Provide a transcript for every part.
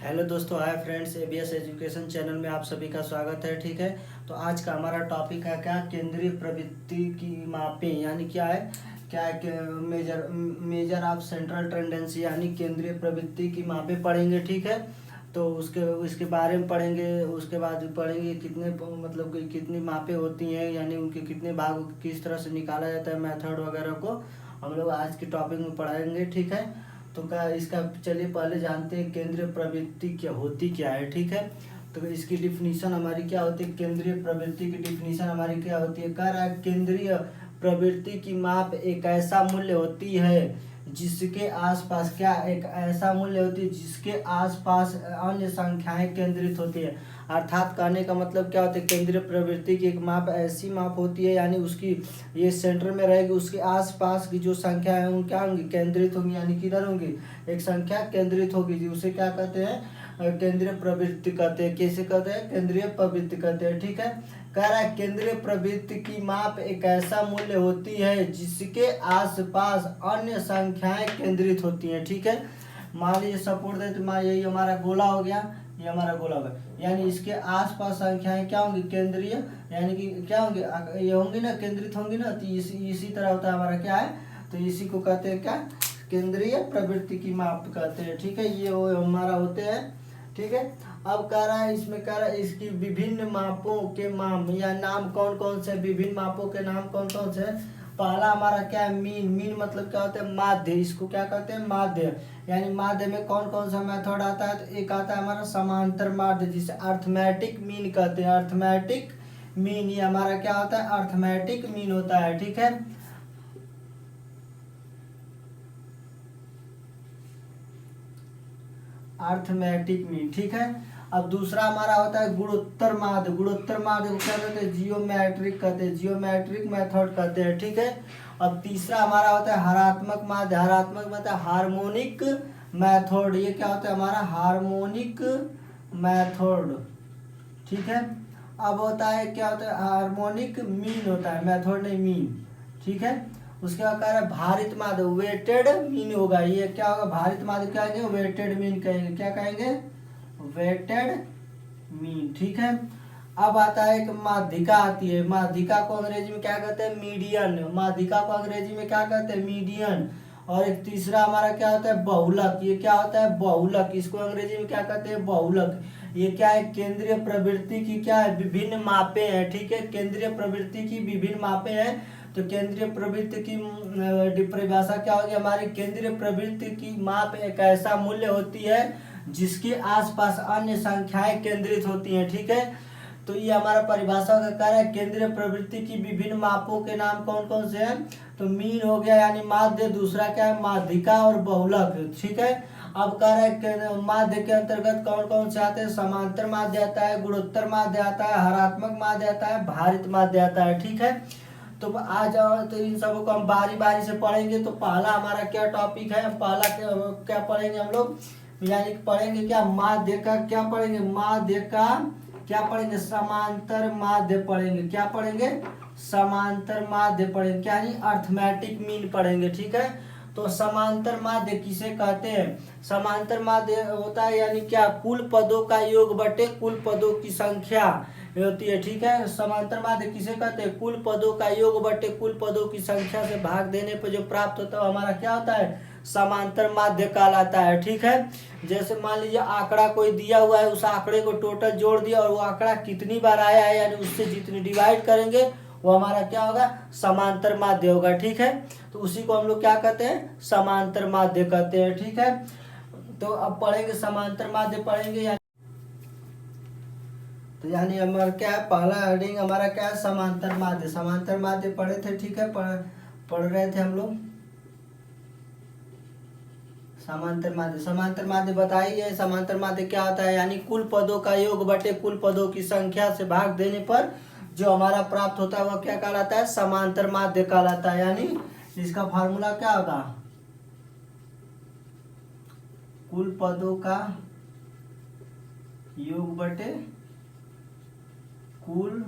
Hello दोस्तों, hi friends, ABS education channel में आप सभी का स्वागत है। ठीक है, तो आज का हमारा टॉपिक है क्या, केंद्रीय प्रवृत्ति की मापें, यानी क्या है मेजर ऑफ सेंट्रल टेंडेंसी, यानी केंद्रीय प्रवृत्ति की मापें पढ़ेंगे। ठीक है, तो उसके बारे में पढ़ेंगे। उसके बाद पढ़ेंगे कितने मतलब कि कितनी मापें होती हैं, यानी उनके कितने भाग किस तरह से निकाला जाता है, मेथड वगैरह को हम लोग आज के टॉपिक में पढ़ाएंगे। ठीक है, तो क्या इसका चलिए पहले जानते हैं केंद्रीय प्रवृत्ति क्या होती क्या है। ठीक है, तो इसकी डिफिनीशन हमारी क्या होती है, केंद्रीय प्रवृत्ति की डिफिनीशन हमारी क्या होती है। कह रहा है केंद्रीय प्रवृत्ति की माप एक ऐसा मूल्य होती है जिसके आसपास क्या, एक ऐसा मूल्य होती है जिसके आसपास अन्य संख्याएं केंद्रित होती है। अर्थात कहने का मतलब क्या होता है, केंद्रीय प्रवृत्ति की एक माप ऐसी माप होती है, यानी उसकी ये सेंटर में रहेगी, उसके आसपास की जो संख्या है वो क्या होंगी, केंद्रित होंगी, यानी किधर होंगी, एक संख्या केंद्रित होगी जी, उसे क्या कहते हैं, केंद्रीय प्रवृत्ति कहते हैं। कैसे कहते हैं, केंद्रीय प्रवृत्ति कहते हैं। ठीक है, कह रहा है केंद्रीय प्रवृत्ति की माप एक ऐसा मूल्य होती है जिसके आसपास अन्य संख्याएं केंद्रित होती हैं। ठीक है, मान लीजिए सपोर्ट दे तो मान यही हमारा गोला हो गया, ये हमारा गोला होगा, यानी इसके आसपास संख्याएं क्या होंगी, केंद्रीय, यानी कि क्या होंगी, ये होंगी ना, केंद्रित होंगी ना, तो इसी तरह होता है हमारा क्या है, तो इसी को कहते हैं क्या, केंद्रीय प्रवृत्ति की माप कहते हैं। ठीक है, ये वो हमारा होते हैं। ठीक है, अब कह रहा है इसमें कह रहा है इसकी विभिन्न मापों के माप या नाम कौन कौन से, विभिन्न मापों के नाम कौन कौन से। पहला हमारा क्या है, मीन मतलब क्या होता है, माध्य, इसको क्या कहते हैं, माध्य, यानी माध्य में कौन कौन सा मेथड आता है, तो एक आता है हमारा समांतर माध्य, जिसे अर्थमेटिक मीन कहते हैं। अर्थमेटिक मीन, ये हमारा क्या होता है, अर्थमेटिक मीन होता है। ठीक है, अर्थमेटिक मीन। ठीक है, अब दूसरा हमारा होता है गुणोत्तर माध्य। गुणोत्तर माध्य को क्या कहते हैं, जियोमेट्रिक कहते हैं, जियोमेट्रिक मेथड कहते हैं। ठीक है, अब तीसरा हमारा होता है हरात्मक माध्य। हरात्मक मतलब हार्मोनिक मेथड, ये क्या होता है हमारा, हार्मोनिक मेथड। ठीक है, अब होता है क्या होता है, हार्मोनिक मीन होता है, मेथड नहीं मीन। ठीक है, उसके बाद कह रहा है भारित माध्य, वेटेड मीन होगा, ये क्या होगा, भारित माध्य क्या कहेंगे, वेटेड मीन कहेंगे, क्या कहेंगे, वेटेड मीन। ठीक है, अब आता है एक माध्यिका आती है। माध्यिका को अंग्रेजी में क्या कहते हैं, मीडियन। माध्यिका को अंग्रेजी में क्या कहते हैं, मीडियन। और एक तीसरा हमारा क्या होता है, बहुलक। ये क्या होता है, बहुलक, इसको अंग्रेजी में क्या कहते हैं, बहुलक। ये क्या है, केंद्रीय प्रवृत्ति की क्या है, विभिन्न मापें हैं। ठीक है, केंद्रीय प्रवृत्ति की विभिन्न मापें हैं। तो केंद्रीय प्रवृत्ति की परिभाषा क्या होगी हमारी, केंद्रीय प्रवृत्ति की माप एक ऐसा मूल्य होती है जिसके आसपास अन्य संख्याएं केंद्रित होती हैं। ठीक है, तो ये हमारा परिभाषा का कार्य है। केंद्रीय प्रवृत्ति की विभिन्न मापों के नाम कौन कौन से हैं, तो मीन हो गया यानी माध्य, दूसरा क्या है माध्यिका और बहुलक। ठीक है, अब कह रहे हैं माध्य के अंतर्गत कौन कौन से आते हैं, समांतर माध्य आता है, गुणोत्तर माध्य आता है, हरात्मक माध्य आता है, भारित माध्य आता है। ठीक है, तो आ जाओ, तो इन सबको हम बारी बारी से पढ़ेंगे। तो पहला हमारा क्या टॉपिक है, पहला क्या पढ़ेंगे हम लोग, यानी पढ़ेंगे क्या, माध्य का क्या पढ़ेंगे, माध्य का क्या पढ़ेंगे, समांतर माध्य पढ़ेंगे। क्या पढ़ेंगे, समांतर माध्य पढ़ेंगे, क्या नहीं, अर्थमेटिक मीन पढ़ेंगे। ठीक है, तो समांतर माध्य किसे कहते हैं, समांतर माध्य होता है यानी क्या, कुल पदों का योग बटे कुल पदों की संख्या होती है। ठीक है, समांतर माध्य किसे कहते हैं, कुल पदों का योग बटे कुल पदों की संख्या से भाग देने पर जो प्राप्त होता है हमारा क्या होता है, समांतर माध्य कहलाता है। ठीक है, जैसे मान लीजिए आंकड़ा कोई दिया हुआ है, उस आंकड़े को टोटल जोड़ दिया और वो आंकड़ा कितनी बार आया है, यानी उससे जितनी डिवाइड करेंगे वो हमारा क्या होगा, समांतर माध्य होगा। ठीक है, तो उसी को हम लोग क्या कहते हैं, समांतर माध्य कहते हैं। ठीक है, तो अब पढ़ेंगे समांतर माध्य पढ़ेंगे, तो यानी हमारा क्या है, पहला हेडिंग हमारा क्या है, समांतर माध्य। समांतर माध्य पढ़े थे। ठीक है, पढ़ रहे थे हम लोग समांतर माध्य। समांतर माध्य बताइए, समांतर माध्य क्या होता है, यानी कुल पदों का योग बटे कुल पदों की संख्या से भाग देने पर जो हमारा प्राप्त होता है वह क्या कहलाता है, समांतर माध्य कहलाता है। यानी इसका फार्मूला क्या होगा, कुल पदों का योग बटे कुल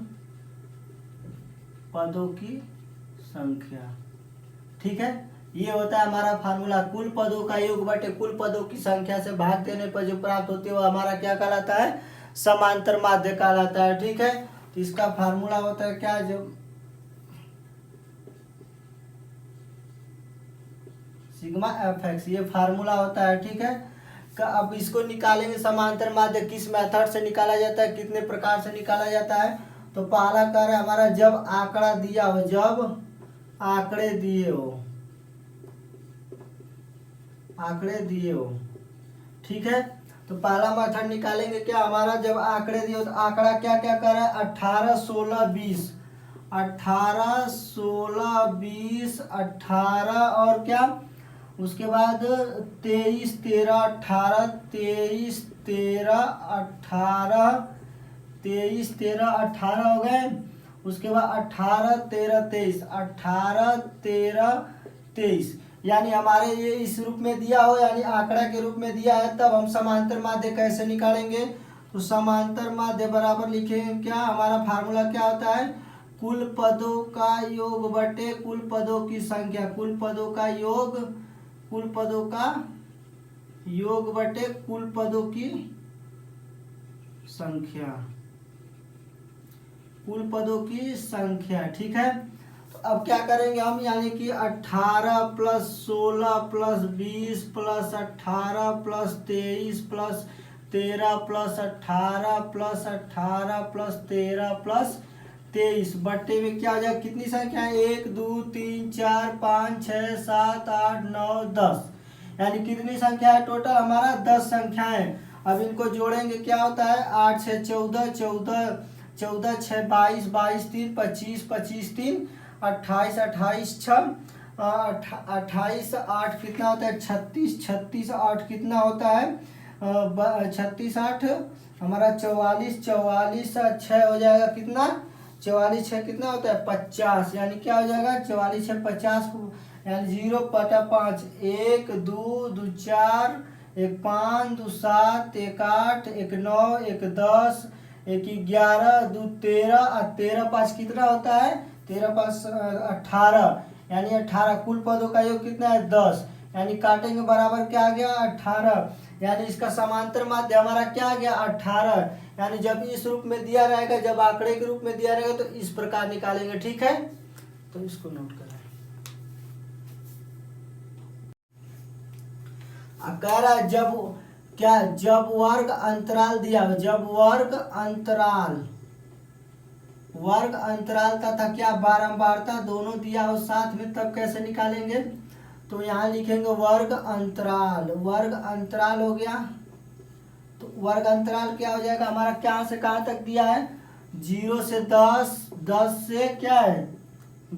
पदों की संख्या। ठीक है, ये होता है हमारा फार्मूला। कुल पदों का योग बटे कुल पदों की संख्या से भाग देने पर जो प्राप्त होती है वो हमारा क्या कहलाता है, समांतर माध्य कहलाता है। ठीक है, तो इसका फार्मूला होता है क्या, जो सिग्मा एफ एक्स, ये फार्मूला होता है। ठीक है, अब इसको निकालेंगे समांतर माध्य किस मेथड से निकाला जाता है, कितने प्रकार से निकाला जाता है। तो पहला कार्य हमारा जब आंकड़ा दिया हो, जब आंकड़े दिए हो, आंकड़े दिए हो। ठीक है, तो पहला मेथड निकालेंगे क्या हमारा, जब आंकड़े दिए हो तो आंकड़ा क्या क्या कर रहा है, 18 16 20, 18 16 20 18 और क्या, उसके बाद 23 13 18, 23 13 18, 23 13 18 हो गए। उसके बाद 18 13 23, 18 13 23, यानी हमारे ये इस रूप में दिया हो, यानी आंकड़ा के रूप में दिया है। तब हम समांतर माध्य कैसे निकालेंगे, तो समांतर माध्य बराबर लिखेंगे क्या, हमारा फार्मूला क्या होता है, कुल पदों का योग बटे कुल पदों की संख्या, कुल पदों का योग, कुल पदों का योग बटे कुल पदों की संख्या, कुल पदों की संख्या। ठीक है, तो अब क्या करेंगे हम, यानी कि 18 + 16 + 20 + 18 + 23 + 13 + 18 + 18 + 13 + 23 बट्टे में क्या हो जाएगा, कितनी संख्या है, 1 2 3 4 5 6 7 8 9 10, यानी कितनी संख्या है टोटल हमारा, 10 संख्याएं। अब इनको जोड़ेंगे क्या होता है, 8 6 14 14 14 6 22 22 3 25 25 3 28 28 6 28 8 कितना होता है, 36 36 8 कितना होता है, 36 8 हमारा 44 44 6 हो जाएगा कितना, 44 6 कितना होता है 50, यानी क्या हो जाएगा 44 6 50, यानी 0/5, 1 2 2 4 1 5 2 7 1 8 1 9 1 10 1 11 2 13 और 13 5 कितना होता है, 13 5 18, यानी 18, कुल पदों का योग कितना है 10, यानी काटेंगे बराबर क्या आ गया 18, यानी इसका समांतर माध्य हमारा क्या आ गया 18, यानी जब इस रूप में दिया रहेगा, जब आंकड़े के रूप में दिया रहेगा तो इस प्रकार निकालेंगे। ठीक है, तो इसको नोट करें। कह रहा है जब क्या, जब वर्ग अंतराल दिया हो, जब वर्ग अंतराल तथा क्या बारंबारता दोनों दिया हो साथ में, तब कैसे निकालेंगे, तो यहाँ लिखेंगे वर्ग अंतराल, वर्ग अंतराल हो गया। तो वर्ग अंतराल क्या हो जाएगा हमारा, क्या से कहाँ तक दिया है, 0 से 10, 10 से क्या है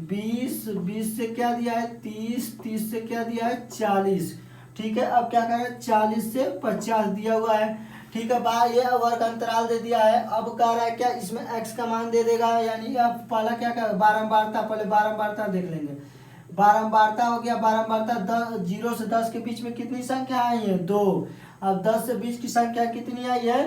20, 20 से क्या दिया है 30, 30 से क्या दिया है 40। ठीक है, अब क्या करें, 40 से 50 दिया हुआ है। ठीक है, ये वर्ग अंतराल दे दिया है। अब कह रहा है क्या, इसमें x का मान दे देगा, यानी अब पहला क्या कर, बारंबारता, पहले बारंबारता देख लेंगे। बारंबारता हो गया, बारंबारता 0 से 10 के बीच में कितनी संख्या आई है 2, अब 10 से 20 की संख्या कितनी आई है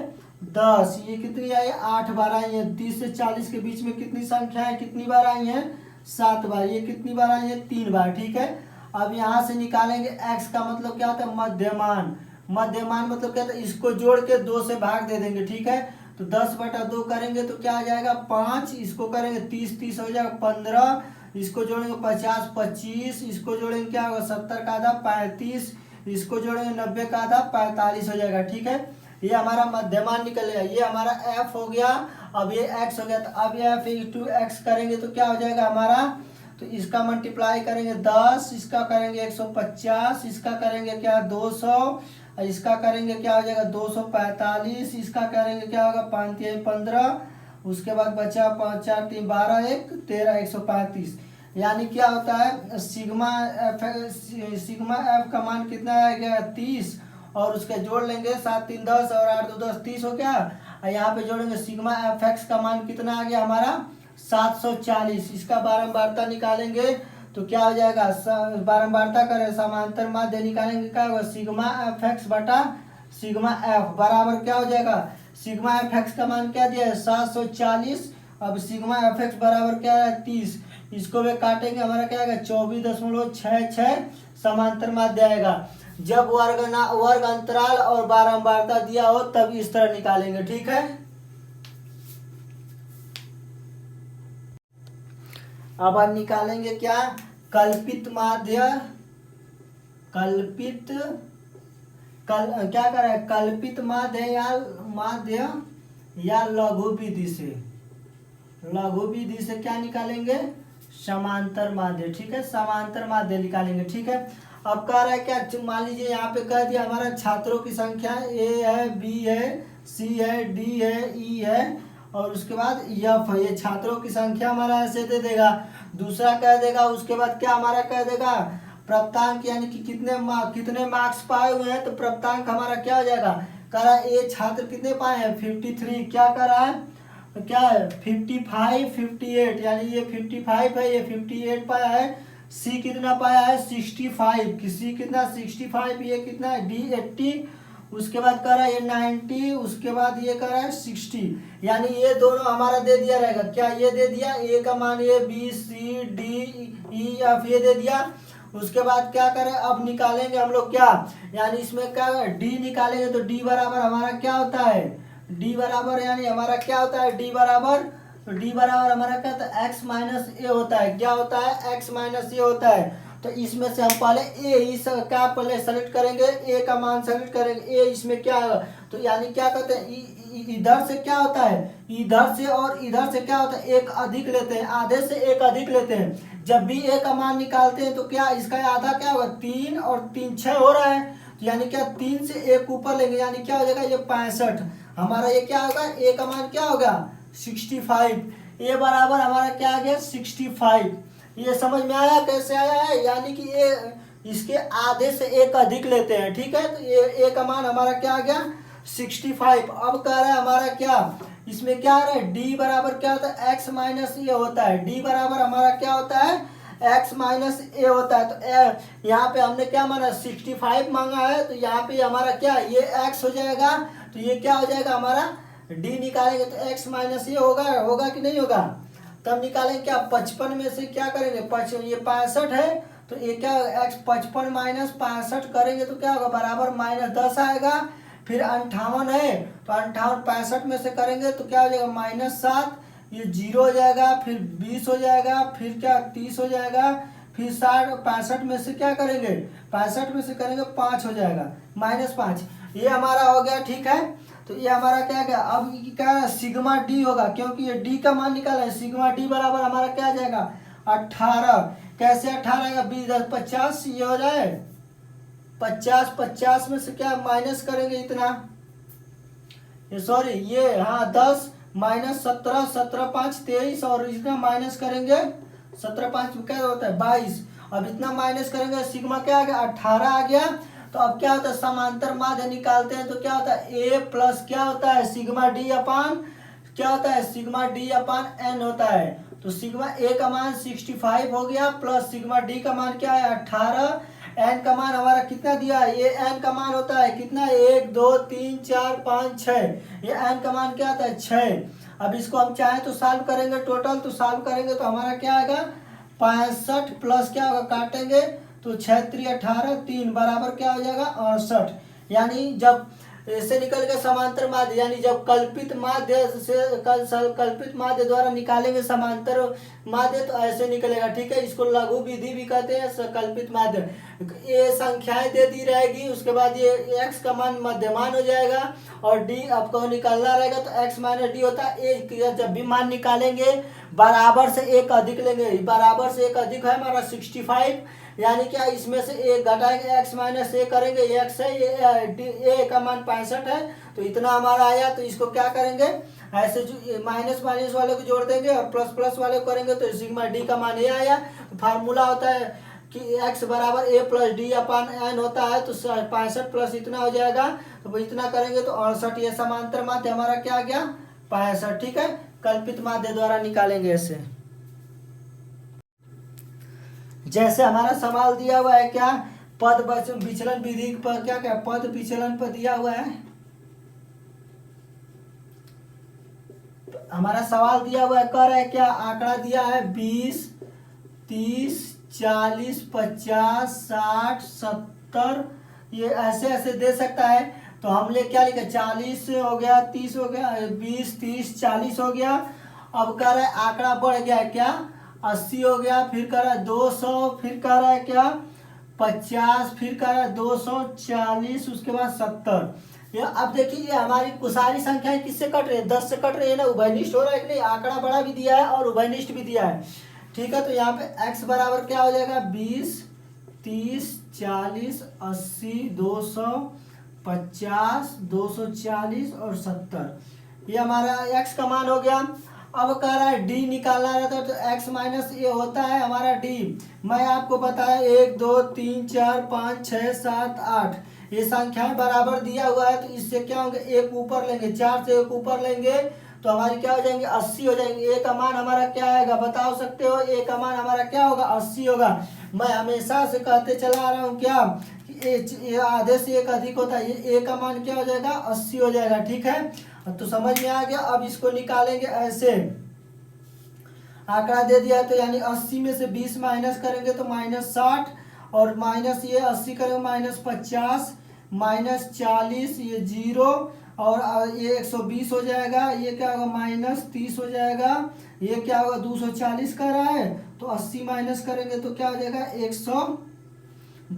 10, ये कितनी आई है 8 बार आई है। 30 से 40 के बीच में कितनी संख्या है, कितनी बार आई है 7 बार, ये कितनी बार आई है 3 बार। ठीक है, अब यहाँ से निकालेंगे x का मतलब क्या होता है मध्यमान, मध्यमान मतलब क्या होता है, इसको जोड़ के 2 से भाग दे देंगे। ठीक है, तो 10/2 करेंगे तो क्या आ जाएगा 5, इसको करेंगे 30 30 हो जाएगा 15, इसको जोड़ेंगे 50 25, इसको जोड़ेंगे क्या होगा 70 का आधा 35, इसको जोड़ेंगे 90 का आधा 45 हो जाएगा। ठीक है, ये हमारा मध्यमान निकलेगा, ये हमारा f हो गया। अब ये x हो गया, तो अब ये f * x करेंगे तो क्या हो जाएगा हमारा, तो इसका मल्टीप्लाई करेंगे 10, इसका करेंगे 150, इसका करेंगे क्या 200, इसका करेंगे क्या हो जाएगा 245, इसका करेंगे क्या होगा 5 3 15, उसके बाद बचा 5 4 3 12 1 13 135, यानी क्या होता है सिग्मा एफ का मान कितना आ गया 30, और उसके जोड़ लेंगे 7 3 10 और 8 2 10 30 हो गया। और यहाँ पे जोड़ेंगे सिग्मा एफ एक्स का मान कितना आ गया हमारा 740, इसका बारंबारता निकालेंगे तो क्या हो जाएगा, बारंबारता करें समांतर माध्य निकालेंगे क्या होगा सिग्मा एफ एक्स बटा सिग्मा एफ बराबर क्या हो जाएगा, सिग्मा एफ एक्स का मान क्या दिया है 740, अब सिग्मा एफ एक्स बराबर क्या है 30, इसको भी काटेंगे, हमारा क्या आएगा 24.66 समांतर माध्य आएगा। जब वर्ग अंतराल और बारंबारता दिया हो तब इस तरह निकालेंगे, ठीक है। अब हम निकालेंगे क्या, कल्पित माध्य, क्या कर रहा है, कल्पित माध्य या लघु विधि से क्या निकालेंगे, समांतर माध्य, ठीक है, समांतर माध्य निकालेंगे, ठीक है। अब कह रहा है क्या, मान लीजिए यहाँ पे कह दिया हमारा छात्रों की संख्या ए है, बी है, सी है, डी है, ई है और उसके बाद एफ है। ये छात्रों की संख्या हमारा ऐसे दे देगा। दूसरा कह देगा, उसके बाद क्या हमारा कह देगा, प्राप्तांक यानी कि कितने मार्क्स पाए हुए हैं, तो प्राप्तांक हमारा क्या हो जाएगा, कह रहा है ये छात्र कितने पाए हैं 53, क्या कर रहा है, तो क्या है 55 58, यानी ये 55 है, ये 58 पाया है। सी कितना पाया है 65, सी कितना 65, ये कितना है डी 80, उसके बाद कर रहा है ये 90, उसके बाद ये कर रहा है 60, यानी ये दोनों हमारा दे दिया रहेगा। क्या ये दे दिया, ए का मान ये B C D E F ये दे दिया। उसके बाद क्या करें, अब निकालेंगे हम लोग क्या, यानी इसमें क्या डी निकालेंगे तो डी बराबर हमारा क्या होता है, डी बराबर यानी हमारा क्या होता है, डी बराबर हमारा क्या होता है x माइनस ए होता है। क्या होता है, x माइनस ए होता है। तो इसमें से हम पहले ए इस क्या पहले सेलेक्ट करेंगे, ए का मान सेलेक्ट करेंगे, ए इसमें क्या है, तो यानी क्या कहते हैं इधर से क्या होता है, इधर से और इधर से क्या होता है एक अधिक लेते हैं, आधे से एक अधिक लेते हैं। जब भी ए का मान निकालते हैं तो क्या इसका आधा क्या होगा 3 और 3 6 हो रहा है, तो यानी क्या 3 से एक ऊपर लेंगे, यानी क्या हो जाएगा ये 65 हमारा, ये क्या होगा ए का मान क्या होगा 65, ए बराबर हमारा क्या आ गया 65। ये समझ में आया कैसे आया है, यानी कि ये इसके आधे से एक अधिक लेते हैं, ठीक है। तो ये ए का मान हमारा क्या आ गया 65। अब कह रहा है हमारा क्या, इसमें क्या आ रहा है डी बराबर क्या होता है x माइनस ए होता है, डी बराबर हमारा क्या होता है x माइनस ए होता है। तो यहाँ पे हमने क्या माना 65 मांगा है, तो यहाँ पे हमारा क्या ये x हो जाएगा, तो ये क्या हो जाएगा हमारा d निकालेंगे तो x माइनस ये होगा कि नहीं होगा, तब निकालेंगे क्या 55 में से क्या करेंगे ये 65 है, तो ये क्या x 55 माइनस 65 करेंगे तो क्या होगा बराबर -10 आएगा। फिर 58 है तो 58 65 में से करेंगे तो क्या हो जाएगा -7, ये 0 हो जाएगा, फिर 20 हो जाएगा, फिर क्या 30 हो जाएगा, फिर 65 में से क्या करेंगे 65 में से करेंगे 5 हो जाएगा -5, ये हमारा हो गया, ठीक है। तो ये हमारा क्या गया, अब क्या है सिग्मा डी होगा, क्योंकि ये डी का मान निकाला है, सिग्मा डी बराबर हमारा क्या आ जाएगा 18। कैसे 18 आएगा 20 10 50, ये हो जाए 50 में से क्या माइनस करेंगे इतना, ये सॉरी ये हाँ 10 माइनस 17 17 5 23 और इतना माइनस करेंगे 17 5 क्या होता है 22। अब इतना माइनस करेंगे सिग्मा क्या आ गया 18 आ गया। तो अब क्या होता है समांतर माध्य निकालते हैं तो क्या होता है ए प्लस क्या होता है सिग्मा डी अपान क्या होता है सिग्मा डी अपान एन होता है। तो सिग्मा ए का मान 65 हो गया प्लस सिग्मा डी का मान क्या है 18, एन का मान हमारा कितना दिया है, ये एन का मान होता है कितना 1 2 3 4 5 6, ये एन का मान क्या आता है 6। अब इसको हम चाहें तो सॉल्व करेंगे टोटल, तो सॉल्व करेंगे तो हमारा क्या आएगा 65 प्लस क्या होगा काटेंगे तो 6 3 18 3 बराबर क्या हो जाएगा 68। यानी जब ऐसे निकल के समांतर माध्य यानी जब कल्पित माध्य से कल्पित माध्य द्वारा निकालेंगे समांतर माध्य तो ऐसे निकलेगा, ठीक है। इसको लघु विधि भी कहते हैं कल्पित माध्य। ये संख्याएं दे दी रहेगी, उसके बाद ये x का मान मध्यमान हो जाएगा और d आपको निकालना रहेगा तो x माइनस डी होता है। ए जब भी मान निकालेंगे बराबर से एक अधिक लेंगे, बराबर से एक अधिक है हमारा 65, यानी क्या इसमें से एक घटाएंगे x माइनस ए करेंगे, x है ये ए का मान 65 है तो इतना हमारा आया। तो इसको क्या करेंगे ऐसे जो माइनस माइनस वाले को जोड़ देंगे और प्लस प्लस वाले को करेंगे तो सिग्मा डी का मान ये आया। तो फार्मूला होता है कि x बराबर ए प्लस डी अपान एन होता है, तो 65 प्लस इतना हो जाएगा तो इतना करेंगे तो 68। ये समांतर माध्य हमारा क्या आ गया 65, ठीक है। कल्पित माध्य द्वारा निकालेंगे ऐसे। जैसे हमारा सवाल दिया हुआ है क्या पद विचलन विधि पर क्या क्या पद विचलन पर दिया हुआ है, हमारा सवाल दिया हुआ है कह रहा है क्या आंकड़ा दिया है 20 30, 40, 50, 60, 70, ये ऐसे ऐसे दे सकता है। तो हमने क्या लिखा, 40 हो गया, 30 हो गया, 20, 30, 40 हो गया। अब कह रहा है आंकड़ा बढ़ गया है क्या, 80 हो गया, फिर कह रहा है 200, फिर कह रहा है क्या 50, फिर कह रहा है 240, उसके बाद 70। ये अब देखिए ये हमारी सारी संख्याएं किससे कट रही है, 10 से कट रही है ना, उभयनिष्ठ हो रहा है कि नहीं, आंकड़ा बड़ा भी दिया है और उभयनिष्ठ भी दिया है। ठीक है, तो यहाँ पे x बराबर क्या हो जाएगा, 20, 30, 40, 80, 250, 240 और 70। ये हमारा x का मान हो गया। अब कह रहा है d निकालना रहता है, तो x माइनस ए होता है हमारा d। मैं आपको बताया 1, 2, 3, 4, 5, 6, 7, 8 ये संख्याएं बराबर दिया हुआ है। तो इससे क्या होंगे, एक ऊपर लेंगे, 4 से एक ऊपर लेंगे तो हमारी क्या हो जाएंगे, 80 हो जाएंगे। ए का मान हमारा क्या आएगा, बता सकते हो, ए का मान हमारा क्या होगा, 80 होगा। मैं हमेशा से कहते चला आ रहा हूँ क्या, ये आधे से एक अधिक होता है, ये ए का मान क्या हो जाएगा, 80 हो जाएगा। ठीक है, तो समझ में आ गया। अब इसको निकालेंगे ऐसे, आंकड़ा दे दिया है तो यानी 80 में से 20 माइनस करेंगे तो -60, और माइनस ये 80 करेंगे -50, -40, ये 0, और ये 120 हो जाएगा, ये क्या होगा -30 हो जाएगा, ये क्या होगा 240 का रहा है, तो 80 माइनस करेंगे तो क्या हो जाएगा 240, तो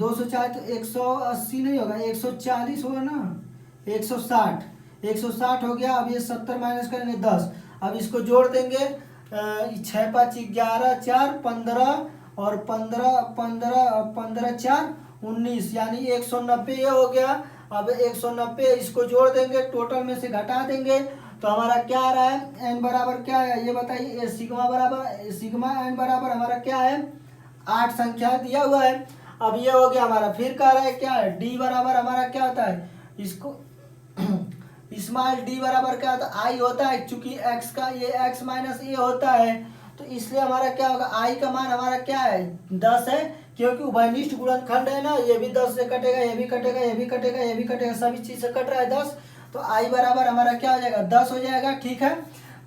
180 नहीं होगा, 140 होगा ना, 160 हो गया। अब ये 70 माइनस करेंगे 10, अब इसको जोड़ देंगे, 6, 5, 11, 4, 15, और 15, 15, 15, 4, 19, यानी 190 ये हो गया। अब 190 इसको जोड़ देंगे, टोटल में से घटा देंगे तो हमारा क्या आ रहा है, एन बराबर क्या है ये बताइए, सिग्मा एन बराबर हमारा क्या है, 8 संख्या दिया हुआ है। अब ये हो गया हमारा, फिर कह रहा है क्या है, डी बराबर हमारा क्या होता है, इसको स्मॉल डी बराबर क्या होता है, आई होता है, चूंकि एक्स का ये एक्स माइनस ए होता है तो इसलिए हमारा क्या होगा, आई का मान हमारा क्या है, 10 है, क्योंकि उभयनिष्ठ गुणनखंड है ना, ये भी 10 से कटेगा, ये भी कटेगा, ये भी कटेगा, ये भी कटेगा, सभी चीज से कट रहा है 10, तो आई बराबर हमारा क्या हो जाएगा, 10 हो जाएगा। ठीक है,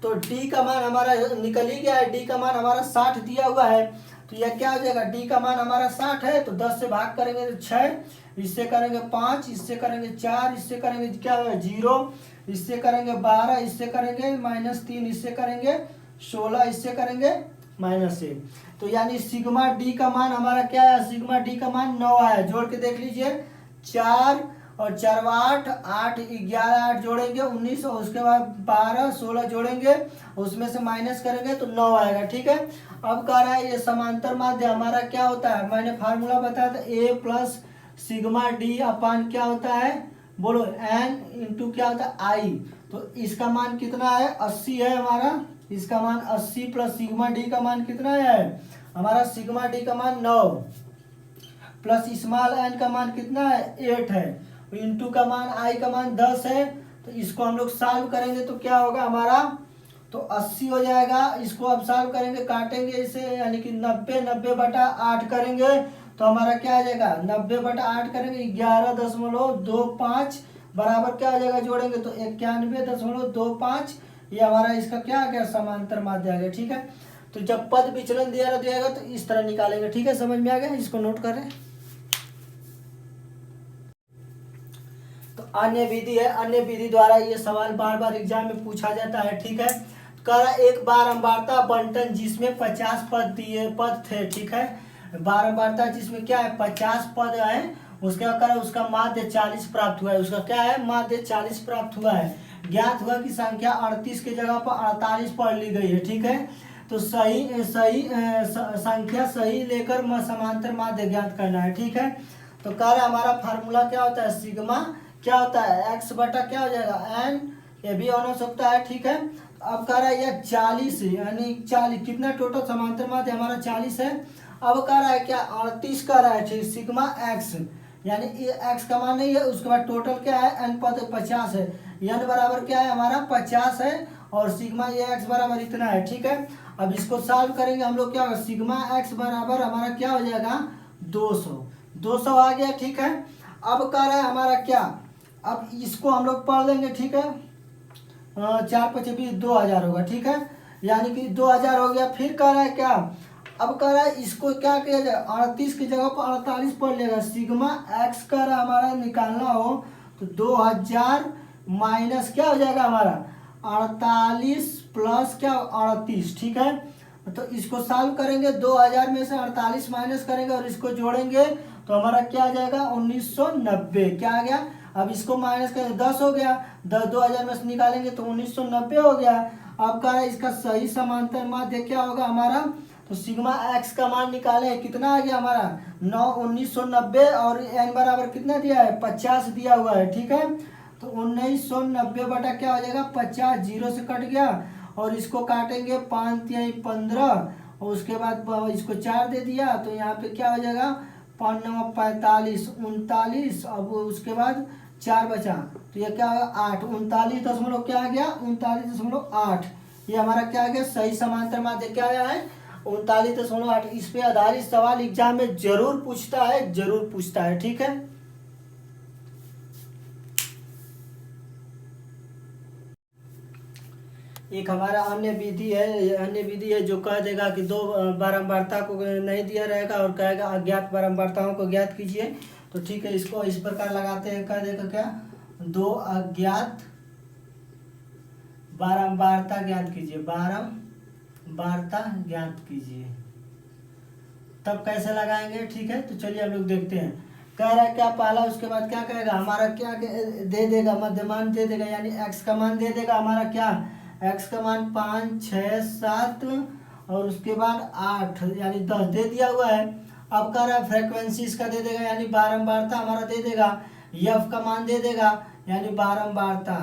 तो डी का मान हमारा निकल ही गया है, डी का मान हमारा 60 दिया हुआ है, तो यह क्या हो जाएगा, डी का मान हमारा 60 है, तो 10 से भाग करेंगे तो 6, इससे करेंगे 5, इससे करेंगे 4, इससे करेंगे क्या होगा 0, इससे करेंगे 12, इससे करेंगे -3, इससे करेंगे 16, इससे करेंगे -1। तो यानी सिग्मा डी का मान हमारा क्या है, सिग्मा डी का मान 9 है। जोड़ के देख लीजिए, 4 और 4, 8, 8, 11, 8 जोड़ेंगे 19, और उसके बाद 12, 16 जोड़ेंगे, उसमें से माइनस करेंगे तो 9 आएगा। ठीक है, अब कह रहा है ये समांतर माध्य हमारा क्या होता है, मैंने फार्मूला बताया था, ए प्लस सिग्मा डी अपान क्या होता है, बोलो एन इंटू क्या होता है आई। तो इसका मान कितना है, 80 है हमारा, इसका मान 80 प्लस सिग्मा डी का मान कितना है हमारा, सिग्मा डी का मान 9 प्लस स्मॉल एन का मान कितना है 8 है, इंटू का मान आई का मान 10 है। तो इसको हम लोग सॉल्व करेंगे तो क्या होगा हमारा, तो 80 हो जाएगा। इसको अब सॉल्व करेंगे, काटेंगे इसे, यानी कि 90/8 करेंगे तो हमारा क्या आ जाएगा, 90/8 करेंगे 11.25 बराबर क्या आ जाएगा, जोड़ेंगे तो 91.25। ये हमारा इसका क्या आ गया, समांतर माध्य आ गया। ठीक है, तो जब पद विचलन दिया जाएगा तो इस तरह निकालेंगे। ठीक है, समझ में आ गया, इसको नोट करें। तो अन्य विधि है, अन्य विधि द्वारा ये सवाल बार बार एग्जाम में पूछा जाता है। ठीक है, कह रहा एक बारंबारता बंटन जिसमें 50 पद थे। ठीक है, बारंबारता जिसमें क्या है 50 पद है, उसका क्या उसका माध्य 40 प्राप्त हुआ है, उसका क्या है माध्य 40 प्राप्त हुआ है। ज्ञात हुआ कि संख्या 38 की जगह पर 48 पढ़ ली गई है। ठीक है, तो संख्या सही लेकर समांतर माध्य ज्ञात करना है। ठीक है, तो कह रहा हमारा फार्मूला क्या होता है, सिग्मा क्या होता है, एक्स बटा क्या हो जाएगा एन, ये भी ऑन हो सकता है। ठीक है, अब कह रहा है यह 40 यानी 40 कितना टोटल समांतर माध्य हमारा 40 है। अब कह रहा है क्या 38 कह रहा है, ठीक, सिग्मा एक्स यानी ये एक्स का मान नहीं है, उसके बाद टोटल क्या है एन पद 50 है, एन बराबर क्या है हमारा 50 है, और सिग्मा ये एक्स बराबर इतना है। ठीक है, अब इसको सॉल्व करेंगे हम लोग, क्या होगा सिग्मा एक्स बराबर हमारा क्या हो जाएगा 200 आ गया। ठीक है, अब कह रहा है हमारा क्या, अब इसको हम लोग पढ़ लेंगे। ठीक है, 4 × 5 = 2000 होगा। ठीक है, यानी कि 2000 हो गया। फिर कह रहा है क्या, अब कह रहा है इसको क्या किया जाए, 38 की जगह पर 48 पढ़ लेगा। सिग्मा एक्स कह रहा हमारा निकालना हो तो 2000 माइनस क्या हो जाएगा हमारा 48 प्लस क्या 38, ठीक है। तो इसको सॉल्व करेंगे, 2000 में से 48 माइनस करेंगे और इसको जोड़ेंगे तो हमारा क्या आ जाएगा 1990, क्या आ गया। अब इसको माइनस करेंगे 10 हो गया, 2000 में से निकालेंगे तो 1990 हो गया। अब कह रहा है इसका सही समांतर माध्य क्या होगा हमारा, तो सिग्मा एक्स का मान निकाले, कितना आ गया हमारा 1990 और एन बराबर कितना दिया है 50 दिया हुआ है, ठीक है। तो 1990 बटा क्या हो जाएगा 50, जीरो से कट गया और इसको काटेंगे 5 या 15 और उसके बाद इसको 4 दे दिया तो यहाँ पे क्या हो जाएगा 5 9 45 39, अब उसके बाद 4 बचा तो ये क्या होगा 8, 39 क्या आ गया 39.8, ये हमारा क्या आ गया सही समांतर माध्य क्या आया है 39.8। इस पे आधारित सवाल एग्जाम में जरूर पूछता है, जरूर पूछता है, ठीक है। एक हमारा अन्य विधि है जो कह देगा कि दो बारंबारता को नहीं दिया रहेगा और कहेगा अज्ञात बारंबारताओं को ज्ञात कीजिए। तो ठीक है, इसको इस प्रकार लगाते हैं, कह देगा क्या दो अज्ञात बारंबारता ज्ञात कीजिए, बारंबारता ज्ञात कीजिए। तब कैसे लगाएंगे, ठीक है। तो चलिए हम लोग देखते हैं। कह रहा है क्या पहला, उसके बाद क्या कहेगा हमारा क्या दे देगा, मध्यमान दे देगा, यानी एक्स का मान दे देगा हमारा क्या एक्स का मान 5 6 7 और उसके बाद 8 यानी 10 दे दिया हुआ है। अब कह रहा है फ्रीक्वेंसी इसका दे देगा यानी बारंबारता हमारा दे देगा, एफ का मान दे देगा यानी बारंबारता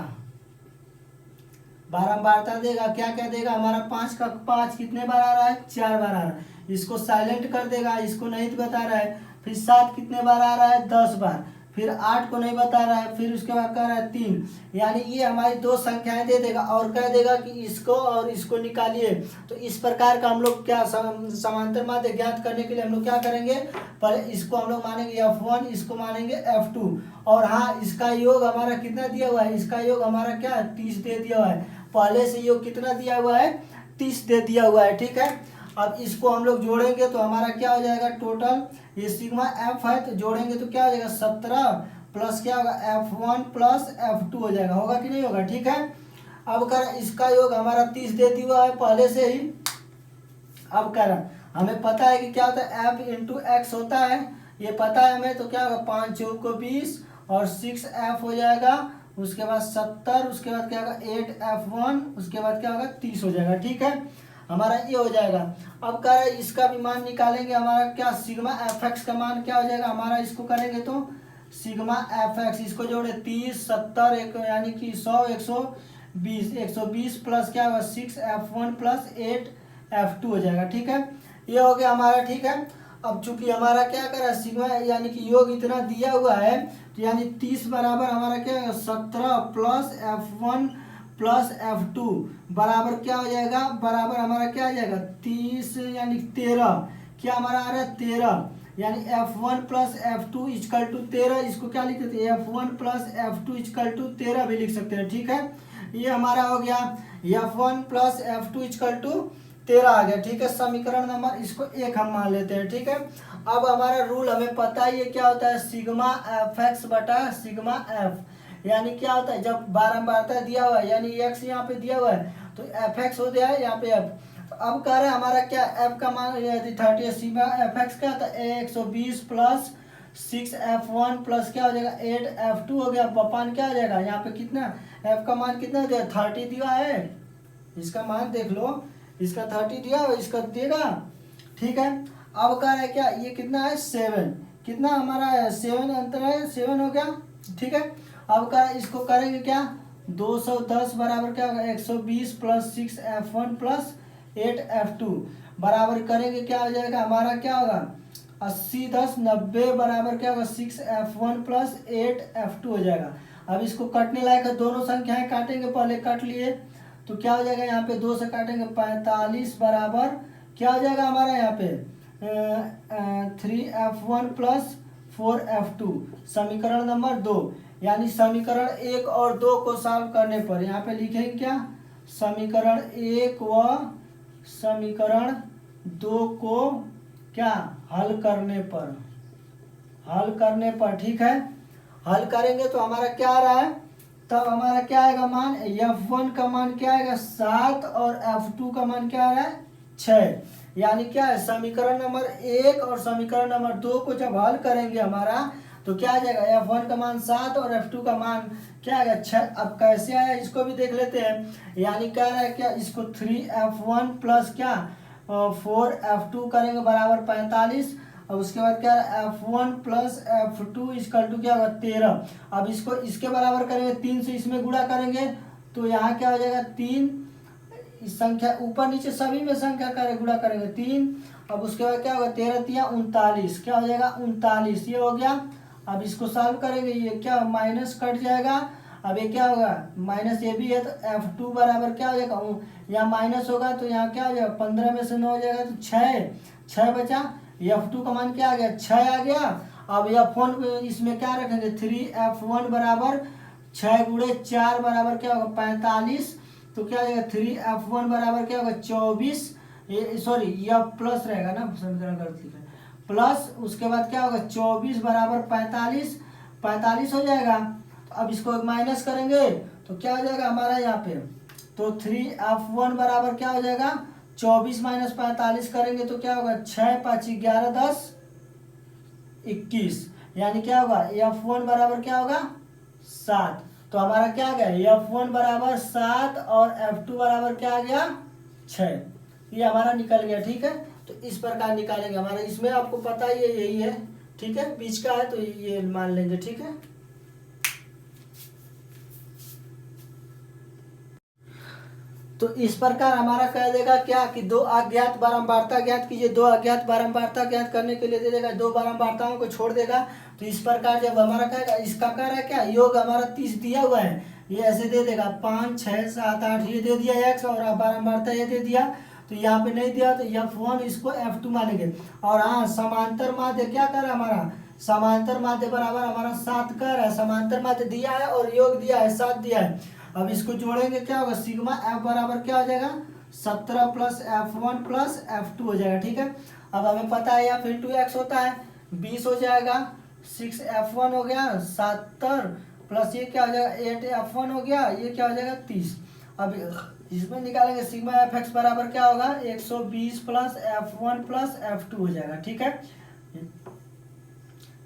देगा। क्या क्या देगा हमारा 5 का 5 कितने बार आ रहा है 4 बार आ रहा है, इसको साइलेंट कर देगा, इसको नहीं बता रहा है। फिर 7 कितने बार आ रहा है 10 बार, फिर 8 को नहीं बता रहा है, फिर उसके बाद कह रहा है 3, यानी ये हमारी दो संख्याएं दे देगा और कह देगा कि इसको और इसको निकालिए। तो इस प्रकार का हम लोग क्या समांतर माध्य ज्ञात करने के लिए हम लोग क्या करेंगे, पहले इसको हम लोग मानेंगे F1, इसको मानेंगे F2 और हाँ इसका योग हमारा कितना दिया हुआ है, इसका योग हमारा क्या 30 दे दिया हुआ है, पहले से योग कितना दिया हुआ है 30 दे दिया हुआ है, ठीक है। अब इसको हम लोग जोड़ेंगे तो हमारा क्या हो जाएगा टोटल, ये सिग्मा एफ है तो जोड़ेंगे तो क्या हो जाएगा 17 प्लस क्या होगा F1 प्लस F2 हो जाएगा, होगा कि नहीं होगा, ठीक है। अब कर इसका योग हमारा 30 दे दिया है पहले से ही। अब कर हमें पता है कि क्या होता है F इंटू एक्स होता है, ये पता है हमें। तो क्या होगा 5 चौक को 20 और 6F हो जाएगा, उसके बाद 70, उसके बाद क्या होगा 8F1, उसके बाद क्या होगा 30 हो जाएगा, ठीक है। हमारा ये हो जाएगा। अब कह रहा है इसका भी मान निकालेंगे, हमारा क्या सिग्मा एफ एक्स का मान क्या हो जाएगा हमारा, इसको करेंगे तो सिग्मा एफ एक्स, इसको जोड़े 30 70 यानी कि 100 120 प्लस क्या होगा 6F1 प्लस 8F2 हो जाएगा, ठीक है। ये हो गया हमारा, ठीक है। अब चूंकि हमारा क्या कर रहा है सिग्मा यानी कि योग इतना दिया हुआ है तो यानी 30 बराबर हमारा क्या है 17 प्लस F1 प्लस F2 बराबर क्या हो जाएगा, बराबर हमारा क्या आ जाएगा 30 यानी 13, क्या हमारा आ रहा है 13, यानी F1 plus F2 equal to 13, इसको क्या लिख देते हैं F1 plus F2 equal to 13 भी लिख सकते हैं, ठीक है। ये हमारा हो गया F1 plus F2 equal to 13 आ गया, ठीक है। समीकरण नंबर इसको 1 हम मान लेते हैं, ठीक है। अब हमारा रूल हमें पता ही है क्या होता है सिग्मा एफ एक्स बटा सिग्मा एफ, यानी क्या होता है जब बारंबारता दिया हुआ है यानी एक्स यहाँ पे दिया हुआ है तो एफ एक्स हो गया है यहाँ पे एफ। तो अब कह रहे हैं हमारा क्या एफ का मान 30, सिग्मा एफ एक्स क्या होता है 120 प्लस 6F1 प्लस क्या हो जाएगा 8F2 हो गया, पान क्या हो जाएगा यहाँ पे कितना एफ का मान कितना हो जाएगा 30 दिया है, इसका मान देख लो, इसका 30 दिया है इसका देगा, ठीक है। अब कह रहा है क्या ये कितना है 7, कितना हमारा 7 अंतर है 7 हो गया, ठीक है। अब का इसको करेंगे क्या 210 बराबर क्या होगा 120 प्लस 6F1 प्लस 8F2 बराबर करेंगे क्या हो जाएगा हमारा क्या होगा 80 10 90 बराबर क्या होगा 6F1 प्लस 8F2 हो जाएगा। अब इसको कटने लायक है, दोनों संख्याएं काटेंगे, पहले काट लिए तो क्या हो जाएगा यहाँ पे 2 से काटेंगे 45 बराबर क्या हो जाएगा हमारा यहाँ पे 3F1 प्लस 4F2, समीकरण नंबर 2, यानी समीकरण 1 और 2 को सॉल्व करने पर यहाँ पे लिखेंगे क्या समीकरण 1 व समीकरण 2 को क्या हल करने पर, ठीक है। हल करेंगे तो हमारा क्या आ रहा है, तब हमारा क्या आएगा मान, F1 का मान क्या आएगा 7 और F2 का मान क्या आ रहा है 6। यानी क्या है, समीकरण नंबर 1 और समीकरण नंबर 2 को जब हल करेंगे हमारा तो क्या आ जाएगा, F1 का मान 7 और F2 का मान क्या आएगा 6। अब कैसे आया इसको भी देख लेते हैं। यानी क्या है, क्या इसको 3F1 प्लस क्या 4F2 करेंगे बराबर 45। अब उसके बाद क्या F1 plus F2 equal to क्या होगा 13। अब इसको इसके बराबर करेंगे, 3 से इसमें गुणा करेंगे तो यहाँ क्या हो जाएगा 3, इस संख्या ऊपर नीचे सभी में संख्या का गुणा करेंगे 3। अब उसके बाद क्या होगा 13 तिया 39, क्या हो जाएगा 39, ये हो गया। अब इसको सॉल्व करेंगे, ये क्या माइनस कट जाएगा। अब ये क्या होगा, माइनस ये भी है तो F2 बराबर क्या हो जाएगा, यहाँ माइनस होगा तो यहाँ क्या हो जाएगा 15 में से 9 हो जाएगा तो 6 बचा। F2 का मान क्या आ गया 6 आ गया। अब F1 इसमें क्या रखेंगे 3F1 बराबर 6 गुणे 4 बराबर क्या होगा 45। तो क्या हो जाएगा 3F1 बराबर क्या होगा 24, ये सॉरी यह प्लस रहेगा ना, समीकरण गलत लिखा है, प्लस उसके बाद क्या होगा 24 बराबर 45 हो जाएगा। तो अब इसको माइनस करेंगे तो क्या हो जाएगा हमारा यहाँ पे, तो 3F1 बराबर क्या हो जाएगा 24 माइनस 45 करेंगे तो क्या होगा 6 5 11 10 21, यानी क्या होगा F1 बराबर क्या होगा 7। तो हमारा क्या आ गया F1 बराबर 7 और F2 बराबर क्या आ गया 6, ये हमारा निकल गया, ठीक है। तो इस प्रकार निकालेंगे हमारा, इसमें आपको पता ही है यही है, ठीक है, बीच का है तो ये मान लेंगे, ठीक है। तो इस प्रकार हमारा कह देगा क्या कि दो अज्ञात बारंबारता ज्ञात कीजिए, दो अज्ञात बारंबारता ज्ञात करने के लिए दे देगा, दो बारंबारताओं को छोड़ देगा। तो इस प्रकार जब हमारा कहेगा, इसका कह रहा है क्या योग हमारा 30 दिया हुआ है, ये ऐसे दे देगा 5 6 7 8 ये दे दिया x, और बारंबारता ये दे दिया। तो यहाँ पे नहीं दिया तो F1 इसको F2 मानेंगे। और हाँ समांतर माध्य क्या कर रहा है हमारा, समांतर माध्य बराबर हमारा 7 कर रहा है, समांतर माध्य दिया है और योग दिया है 7 दिया है। अब इसको जोड़ेंगे क्या होगा, सिग्मा F बराबर क्या हो जाएगा 17 प्लस F1 प्लस F2 हो जाएगा, ठीक है। अब हमें पता है F इंटू एक्स होता है 20 हो जाएगा, 6F1 हो गया 70 प्लस ये क्या हो जाएगा 8F1 हो गया, ये क्या हो जाएगा 30। अब इसमें निकालेंगे सिग्मा Fx बराबर क्या होगा 120 प्लस F1 प्लस F2 हो जाएगा, ठीक है।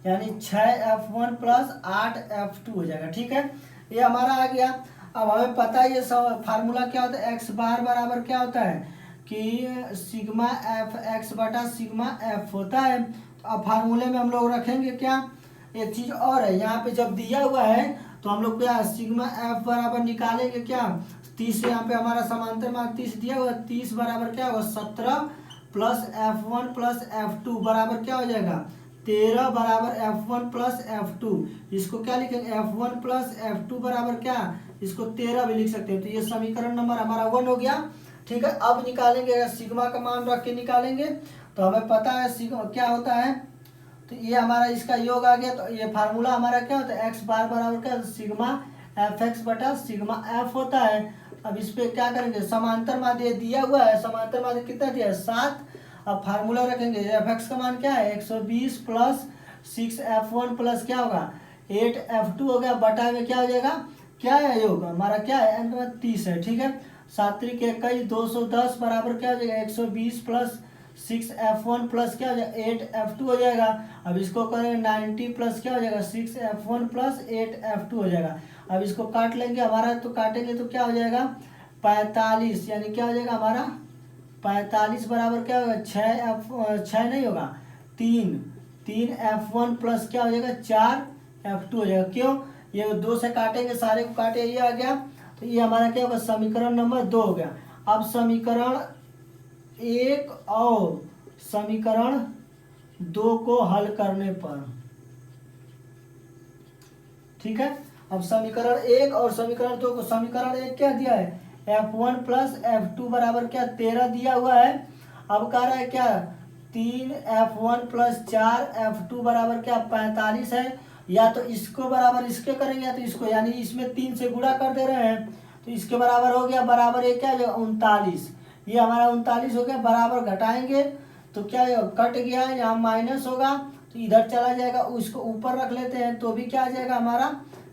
यानी 6F1 प्लस 8F2 हो जाएगा, ठीक है, ये हमारा आ गया। अब हमें पता है ये फार्मूला क्या होता है, एक्स बार बराबर क्या होता है कि सिग्मा एफ एक्स बटा सिग्मा एफ होता है। तो अब फार्मूले में हम लोग रखेंगे क्या, एक चीज़ और है, यहाँ पे जब दिया हुआ है तो हम लोग क्या सिग्मा एफ बराबर निकालेंगे क्या 30, यहाँ पे हमारा समांतर मान 30 दिया हुआ, 30 बराबर क्या होगा 17 प्लस F1 प्लस F2 बराबर क्या हो जाएगा 13 बराबर F1 प्लस F2। इसको क्या लिखेंगे F1 प्लस F2 बराबर क्या, इसको 13 भी लिख सकते हैं। तो ये समीकरण नंबर हमारा 1 हो गया, ठीक है। अब निकालेंगे सिग्मा का मान रख के निकालेंगे, तो हमें पता है सिग्मा क्या होता है, तो ये हमारा इसका योग आ गया। तो ये फार्मूला हमारा क्या होता है एक्स बार बराबर क्या सिग्मा एफ एक्स बटा सिग्मा एफ होता है। अब इस पर क्या करेंगे, समांतर माध्य दिया हुआ है, समांतर माध्य कितना दिया है 7। अब फार्मूला रखेंगे एफ एक्स का मान क्या है 120 प्लस 6F1 प्लस क्या होगा 8F2 हो गया, बटा में क्या हो जाएगा क्या है योग हमारा क्या है 30 है, ठीक है। 7 त्रिक 21 210 बराबर क्या हो जाएगा 120 प्लस 6F1 प्लस क्या हो जाएगा 8F2 हो जाएगा। अब इसको करेंगे 90 प्लस क्या हो जाएगा 6F1 प्लस 8F2 हो जाएगा। अब इसको काट लेंगे हमारा, तो काटेंगे तो क्या हो जाएगा 45, यानी क्या हो जाएगा हमारा 45 बराबर क्या होगा 6 नहीं होगा 3F1 प्लस क्या हो जाएगा 4F2 हो जाएगा। क्यों, ये 2 से काटेंगे, सारे को काटे ये आ गया, तो ये हमारा क्या होगा समीकरण नंबर 2 हो गया। अब समीकरण 1 और समीकरण 2 को हल करने पर, ठीक है। अब समीकरण 1 और समीकरण 2 को, समीकरण 1 क्या दिया है F1 प्लस F2 बराबर क्या 13 दिया हुआ है। अब कह रहा है क्या 3F1 प्लस 4F2 बराबर क्या 45 है। या तो इसको बराबर इसके करेंगे या तो इसको, यानी इसमें 3 से गुणा कर दे रहे हैं तो इसके बराबर हो गया, बराबर ये क्या हो जाएगा 39। ये हमारा 39 हो गया, बराबर घटाएंगे तो क्या कट गया, यहाँ माइनस होगा तो इधर चला जाएगा, उसको ऊपर रख लेते हैं तो भी क्या आ जाएगा हमारा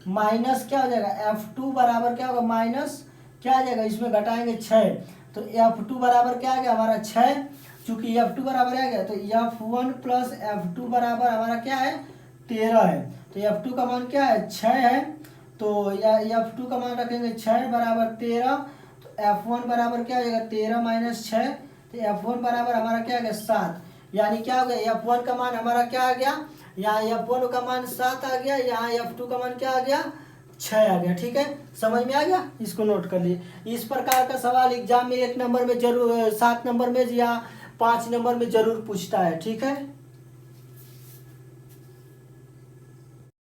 माइनस क्या हो जाएगा F2 बराबर क्या होगा माइनस क्या आ जाएगा, इसमें घटाएंगे 6 तो F2 बराबर क्या आ गया हमारा 6। चूंकि F2 बराबर आ गया तो F1 प्लस F2 बराबर हमारा क्या है 13 है। तो F2 का मान क्या है 6 है, तो F2 का मान रखेंगे 6 बराबर 13, तो F1 बराबर क्या हो जाएगा 13 माइनस 6, तो F1 बराबर हमारा क्या आ गया 7। यानी क्या हो गया F1 का मान हमारा क्या आ गया, यहाँ F1 का मान 7 आ गया, यहाँ F2 का मान क्या आ गया 6 आ गया। ठीक है, समझ में आ गया, इसको नोट कर लिए। इस प्रकार का सवाल एग्जाम में 1 नंबर में जरूर, 7 नंबर में या 5 नंबर में जरूर पूछता है। ठीक है।